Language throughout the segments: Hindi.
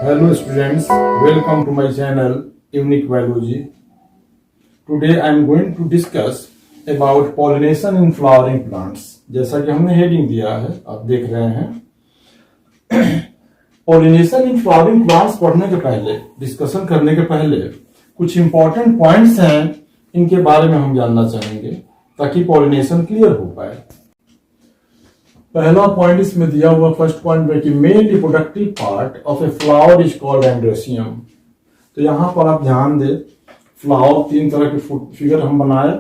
Hello students, welcome to my channel Unique Biology. Today I am going to discuss about pollination in flowering plants. जैसा कि हमने हेडिंग दिया है, आप देख रहे हैं। पॉलिनेशन इन फ्लावरिंग प्लांट्स पढ़ने के पहले, डिस्कशन करने के पहले कुछ इंपॉर्टेंट पॉइंट्स हैं, इनके बारे में हम जानना चाहेंगे ताकि पॉलिनेशन क्लियर हो पाए। पहला पॉइंट इसमें दिया हुआ फर्स्ट पॉइंट है कि male reproductive part of a flower is called androecium. तो यहां पर आप ध्यान दें, फ्लावर तीन तरह के फिगर हम बनाए।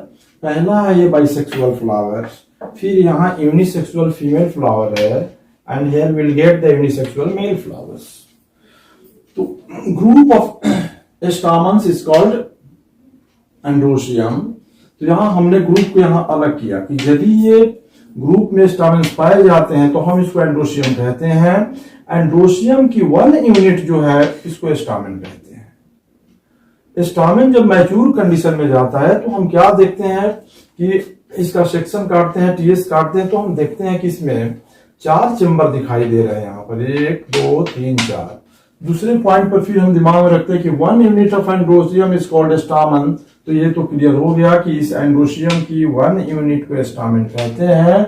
पहला है ये बाइसेक्सुअल फ्लावर, फिर यहाँ यूनिसेक्सुअल फीमेल फ्लावर है, and here will get the unisexual male flowers. तो group of stamens is called androecium. तो यहाँ हमने ग्रुप को यहाँ अलग किया कि यदि ये ग्रुप में स्टामेन्स पाए जाते हैं तो हम इसको एंड्रोसियम कहते हैं। एंड्रोसियम की वन यूनिट जो है इसको स्टामेन कहते हैं। स्टामेन जब मैच्योर कंडीशन में जाता है तो हम क्या देखते हैं कि इसका सेक्शन काटते हैं, टीएस काटते हैं, तो हम देखते हैं कि इसमें 4 चेम्बर दिखाई दे रहे हैं। यहाँ पर 1 2 3 4। दूसरे पॉइंट पर फिर हम दिमाग में रखते हैं कि 1 unit of androecium is called stamen. तो ये तो क्लियर हो गया कि इस एंड्रोसियम की 1 यूनिट को स्टामेन कहते हैं।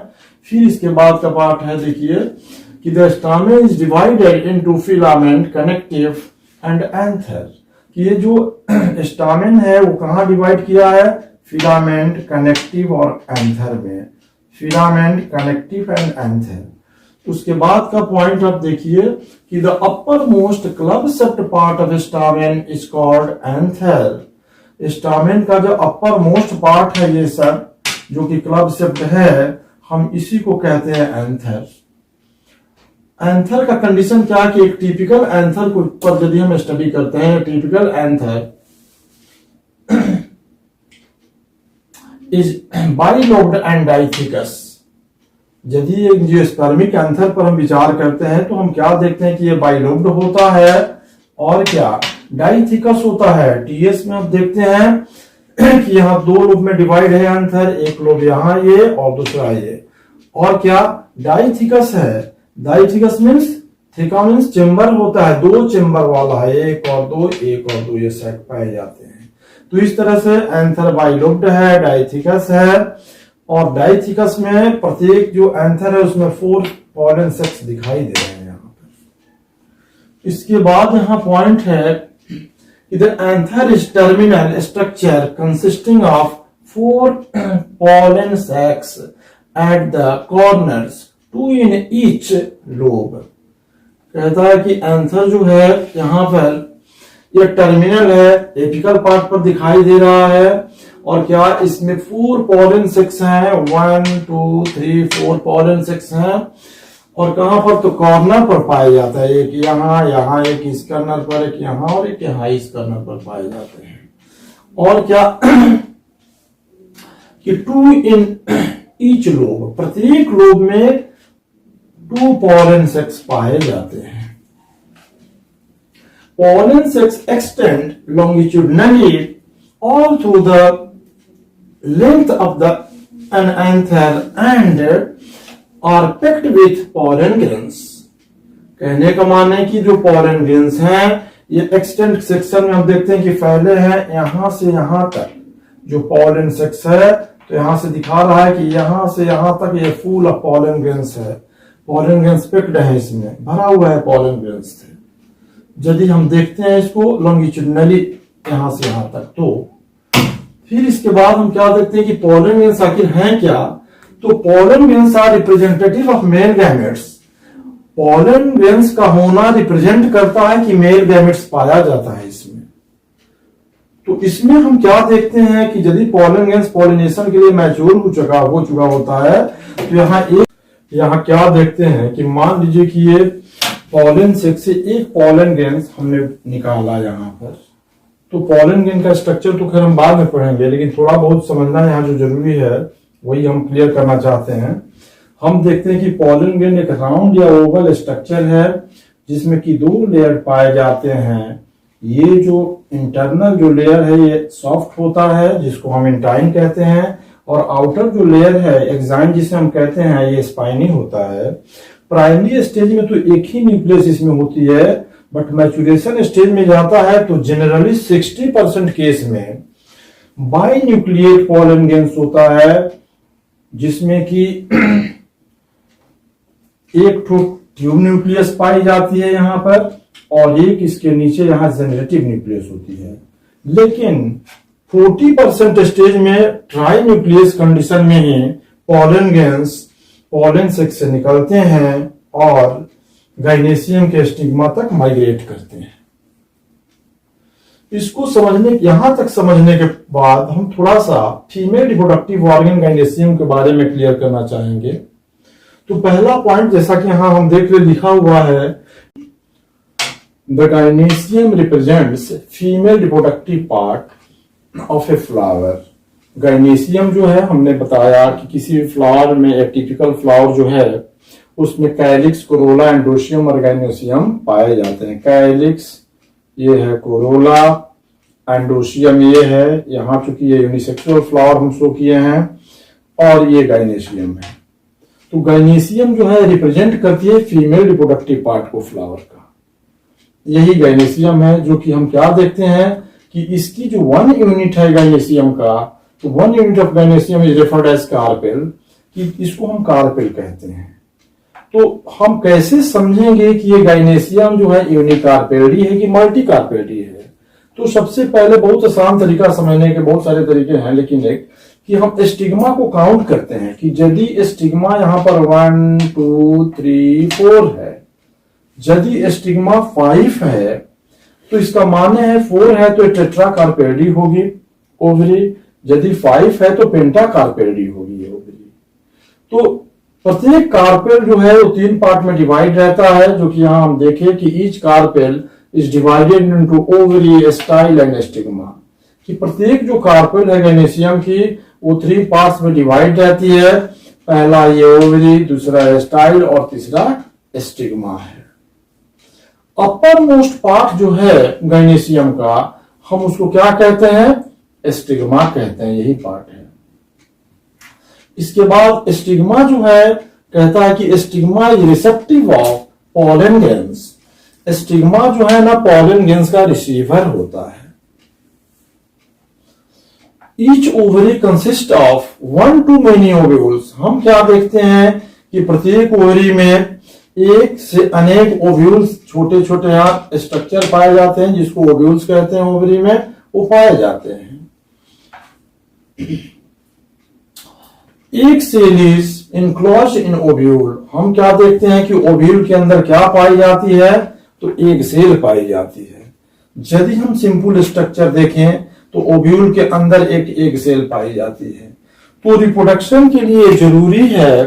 फिर इसके बाद का पार्ट है, देखिए कि the stamen is divided into filament, connective and anther. कि ये जो स्टामेन है वो कहाँ डिवाइड किया है? फिलामेंट, कनेक्टिव और एंथर में। Filament, connective and anther. उसके बाद का पॉइंट आप देखिए कि the upper most club shaped part of stamen is called anther. Stamen का जो अपर मोस्ट पार्ट है, ये सब जो कि क्लब सेप्ट है, हम इसी को कहते हैं एंथर। एंथर का कंडीशन क्या कि एक टिपिकल एंथर को पर यदि हम स्टडी करते हैं, typical anther is bilobed and डाइथिकस। यदि एक जियोस्पर्मिक एंथर पर हम विचार करते हैं तो हम क्या देखते हैं कि ये बाइलोब्ड होता है और क्या डाइथिकस होता है। टीएस में आप देखते हैं कि यहाँ 2 लोब में डिवाइड है एंथर, एक लोब यहाँ ये और दूसरा ये, और क्या डाइथिकस है। डाइथिकस मीन्स, थिका मीन्स चेम्बर होता है, 2 चेम्बर वाला है, 1 और 2 ये सेट पाए जाते हैं। तो इस तरह से एंथर बाइलोब्ड है, डाइथिकस है, और डाइथिकस में प्रत्येक जो एंथर है उसमें 4 पॉलन सेक्स दिखाई दे रहे हैं यहाँ पर। इसके बाद यहाँ पॉइंट है कि the anther is terminal structure consisting of 4 pollen sex at the corners, 2 in each lobe. कहता है कि एंथर जो है यहाँ पर ये टर्मिनल है, एपिकल पार्ट पर दिखाई दे रहा है, और क्या इसमें 4 पॉलन सेक्स हैं, 1 2 3 4 पॉलन सेक्स हैं। और कहां पर? तो कॉर्नर पर पाया जाता है, एक यहाँ एक इस कर्नर पर, एक यहाँ और एक यहाँ इस कर्नर पर पाए जाते हैं। और क्या कि 2 इन ईच लोब, प्रत्येक लोब में 2 पॉलन सेक्स पाए जाते हैं। Pollen sex extend longitudinally all through the length of the an anther and are packed with pollen grains। कहने का मान है कि जो pollen grains हैं ये एक्सटेंड सेक्शन में हम देखते हैं कि फैले हैं यहां से यहां तक। जो pollen सेक्स है तो यहां से दिखा रहा है कि यहां से यहां तक ये फुल ऑफ pollen grains है। pollen grains पैक्ड है, इसमें भरा हुआ है pollen grains से। यदि हम देखते हैं इसको longitudinally यहां से यहां तक, तो फिर इसके बाद हम क्या देखते हैं कि पोलन ग्रेन्स आखिर हैं क्या? तो pollen grains are representative of male gametes. Pollen grains का होना रिप्रेजेंट करता है कि मेल गैमेट्स पाया जाता है इसमें। तो इसमें हम क्या देखते हैं कि यदि पोलन ग्रेन्स पॉलिनेशन के लिए मैच्योर हो चुका होता है, तो यहाँ क्या देखते हैं कि मान लीजिए कि ये पोलन सेक्स से एक पोलन ग्रेन्स हमने निकाला यहाँ पर। तो पोलन ग्रेन का स्ट्रक्चर तो खैर हम बाद में पढ़ेंगे, लेकिन थोड़ा बहुत समझना यहाँ जो जरूरी है वही हम क्लियर करना चाहते हैं। हम देखते हैं कि पोलन ग्रेन एक राउंड या ओवल स्ट्रक्चर है जिसमें कि 2 लेयर पाए जाते हैं। ये जो इंटरनल जो लेयर है ये सॉफ्ट होता है जिसको हम इंटाइन कहते हैं, और आउटर जो लेयर है एक्साइन जिसे हम कहते हैं ये स्पाइनी होता है। प्राइमरी स्टेज में तो एक ही न्यूक्लियस इसमें होती है, बट मैचुरेशन स्टेज में जाता है तो जनरली 60% केस में बाई न्यूक्लिएट पॉलन ग्रेन्स होता है, जिसमें कि एक ट्यूब न्यूक्लियस पाई जाती है यहां पर, और एक इसके नीचे यहां जनरेटिव न्यूक्लियस होती है। लेकिन 40% स्टेज में ट्राई न्यूक्लियस कंडीशन में ही पॉलन ग्रेन्स पॉलन सेक्स से निकलते हैं और गाइनेसियम के स्टिग्मा तक माइग्रेट करते हैं। इसको यहां तक समझने के बाद हम थोड़ा सा फीमेल रिप्रोडक्टिव ऑर्गन गाइनेसियम के बारे में क्लियर करना चाहेंगे। तो पहला पॉइंट, जैसा कि यहां हम देख रहे लिखा हुआ है, the gynoecium represents female reproductive part of a flower. Gynoecium जो है, हमने बताया कि किसी फ्लावर में एक टिपिकल फ्लावर जो है उसमें कैलिक्स, कोरोला, एंड्रोशियम और गाइनेसियम पाए जाते हैं। कैलिक्स ये है, कोरोला, एंड्रोशियम ये है, यहाँ चूंकि ये यूनिसेक्सुअल फ्लावर हम शो किए हैं, और ये गाइनेसियम है। तो गाइनेसियम जो है रिप्रेजेंट करती है फीमेल रिप्रोडक्टिव पार्ट को फ्लावर का। यही गाइनेसियम है, जो कि हम क्या देखते हैं कि इसकी जो 1 यूनिट है गाइनेसियम का, तो 1 unit of gynoecium is referred as carpel, कि इसको हम कार्पेल कहते हैं। तो हम कैसे समझेंगे कि ये गाइनेसियम जो है यूनिकार्पेली है कि मल्टीकार्पेली है? तो सबसे पहले बहुत आसान तरीका समझने के बहुत सारे तरीके हैं, लेकिन एक कि हम स्टिग्मा को काउंट करते हैं कि यदि स्टिग्मा यहां पर 1 2 3 4 है, यदि स्टिग्मा 5 है तो इसका माने है 4 है तो टेट्राकार्पेली होगी ओवरी, यदि 5 है तो पेंटाकार्पेली होगी ओवरी। तो प्रत्येक कार्पेल जो है वो 3 पार्ट में डिवाइड रहता है, जो कि यहां हम देखें कि each carpel is divided into ovary, style and stigma, कि प्रत्येक जो कार्पेल है गाइनेसियम की वो 3 पार्ट्स में डिवाइड रहती है। पहला ये ओवरी, दूसरा स्टाइल और तीसरा स्टिग्मा है। अपर मोस्ट पार्ट जो है गाइनेसियम का, हम उसको क्या कहते हैं? स्टिग्मा कहते हैं, यही पार्ट है। इसके बाद स्टिग्मा जो है कहता है कि stigma is receptive of pollen grains. Stigma जो है ना पॉलन ग्रेन्स का रिसीवर होता है। Each ovary consist of 1 to many ovules. हम क्या देखते हैं कि प्रत्येक ओवरी में एक से अनेक ओव्यूल्स, छोटे छोटे यहाँ स्ट्रक्चर पाए जाते हैं जिसको ओव्यूल्स कहते हैं, ओवरी में वो पाए जाते हैं। एक cell is enclosed in ovule. हम क्या देखते हैं कि ओव्यूल के अंदर क्या पाई जाती है? तो एक सेल पाई जाती है। यदि हम सिंपल स्ट्रक्चर देखें तो ओव्यूल के अंदर एक सेल पाई जाती है। तो रिप्रोडक्शन के लिए जरूरी है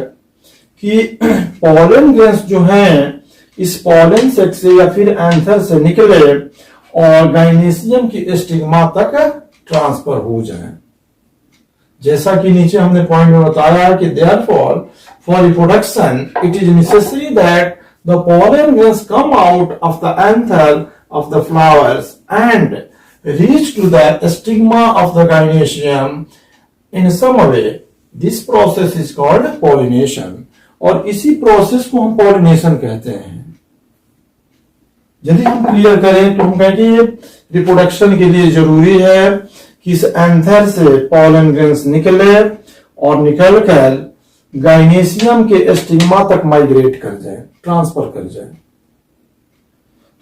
कि पॉलन ग्रेन्स जो हैं इस पॉलन सेक्स से या फिर एंथर से निकले और गाइनेसियम की स्टिग्मा तक ट्रांसफर हो जाए। जैसा कि नीचे हमने पॉइंट में बताया है कि therefore for reproduction it is necessary that the pollen grains come out of the anther of the flowers and reach to the stigma of the gynoecium in some way. This process is called pollination, और इसी प्रोसेस को हम पॉलिनेशन कहते हैं। यदि हम क्लियर करें तो हम कहें कि ये रिप्रोडक्शन के लिए जरूरी है कि इस एंथर से पॉलन ग्रेन्स निकले और निकलकर गाइनेसियम के स्टिग्मा तक माइग्रेट कर जाए, ट्रांसफर कर जाए।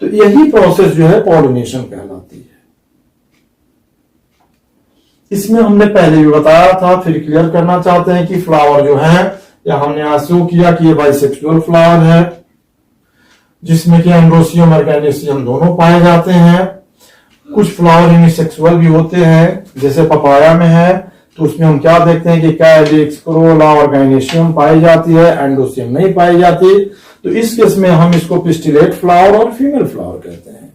तो यही प्रोसेस जो है पॉलिनेशन कहलाती है। इसमें हमने पहले भी बताया था, फिर क्लियर करना चाहते हैं कि फ्लावर जो है, या हमने आशू किया कि ये बाइसेक्सुअल फ्लावर है जिसमें कि एंड्रोशियम और गाइनेसियम दोनों पाए जाते हैं। कुछ फ्लावर यूनिसेक्सुअल भी होते हैं, जैसे पपाया में है, तो उसमें हम क्या देखते हैं कि कैलिक्स, कोरोला और गाइनेसियम पाई जाती है, एंड्रोशियम नहीं पाई जाती। तो इस केस में हम इसको पिस्टिलेट फ्लावर और फीमेल फ्लावर कहते हैं।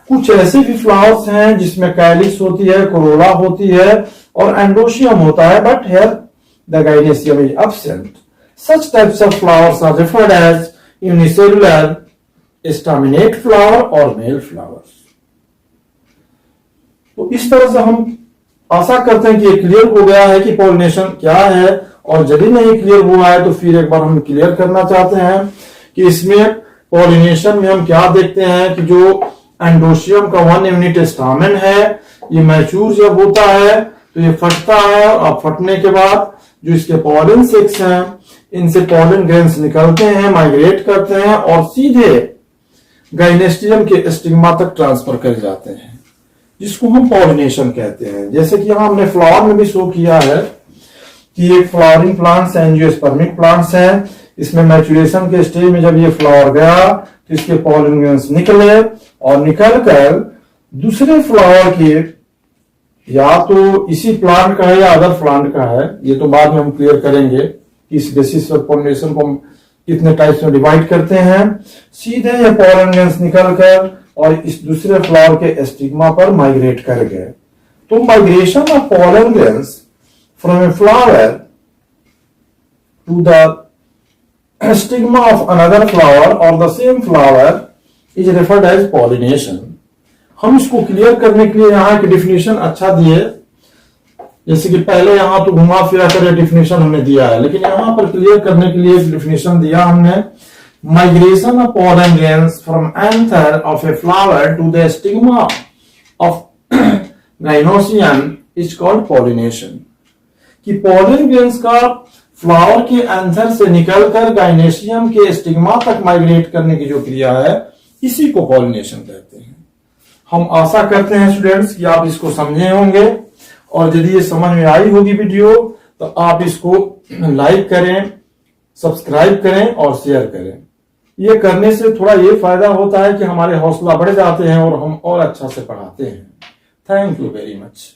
कुछ ऐसे भी फ्लावर्स हैं जिसमें कैलिक्स होती है, कोरोला होती है और एंड्रोशियम होता है, but here the gynoecium is absent. Such types of flowers are referred as unicellular, staminate flower or male flowers. तो इस तरह से हम आशा करते हैं कि ये क्लियर हो गया है कि पॉलिनेशन क्या है, और यदि नहीं क्लियर हुआ है तो फिर एक बार हम क्लियर करना चाहते हैं कि इसमें पॉलिनेशन में हम क्या देखते हैं कि जो एंडोशियम का 1 यूनिट स्टामेन है, ये मैच्योर जब होता है तो ये फटता है, और फटने के बाद जो इसके पॉलन सेक्स हैं, इनसे पॉलन ग्रेन्स निकलते हैं, माइग्रेट करते हैं और सीधे गाइनेस्टियम के स्टिग्मा तक ट्रांसफर कर जाते हैं, जिसको हम पॉलिनेशन कहते हैं। जैसे कि यहां हमने फ्लावर में भी शो किया है कि एक फ्लावरिंग प्लांट्स एंजियोस्पर्मिक प्लांट्स हैं। इसमें मैच्योरेशन के स्टेज में जब ये फ्लावर गया तो इसके पॉलन ग्रेन्स निकले और निकलकर दूसरे फ्लावर के, या तो इसी प्लांट का है या अदर प्लांट का है, ये तो बाद में हम क्लियर करेंगे कि इस बेसिस पर पॉलिनेशन को हम कितने टाइप्स में डिवाइड करते हैं। सीधे ये पॉलन ग्रेन्स निकलकर और इस दूसरे फ्लावर के स्टिग्मा पर माइग्रेट कर गए। तो migration of pollen grains from a flower to the stigma of another flower or the same flower is referred as pollination। हम इसको क्लियर करने के लिए यहाँ की डिफिनेशन अच्छा दिए, जैसे कि पहले यहाँ तो घुमा फिरा कर डिफिनेशन हमने दिया है, लेकिन यहाँ पर क्लियर करने के लिए एक डिफिनेशन दिया हमने, migration of pollen grains from anther of a flower to the stigma of gynoecium is called pollination. कि पॉलन ग्रेन्स का फ्लावर के एंथर से निकलकर गाइनेशियम के स्टिग्मा तक माइग्रेट करने की जो क्रिया है, इसी को पॉलिनेशन कहते हैं। हम आशा करते हैं स्टूडेंट्स कि आप इसको समझे होंगे, और यदि ये समझ में आई होगी वीडियो तो आप इसको लाइक करें, सब्सक्राइब करें और शेयर करें। ये करने से थोड़ा ये फायदा होता है कि हमारे हौसला बढ़ जाते हैं और हम और अच्छा से पढ़ाते हैं। Thank you very much.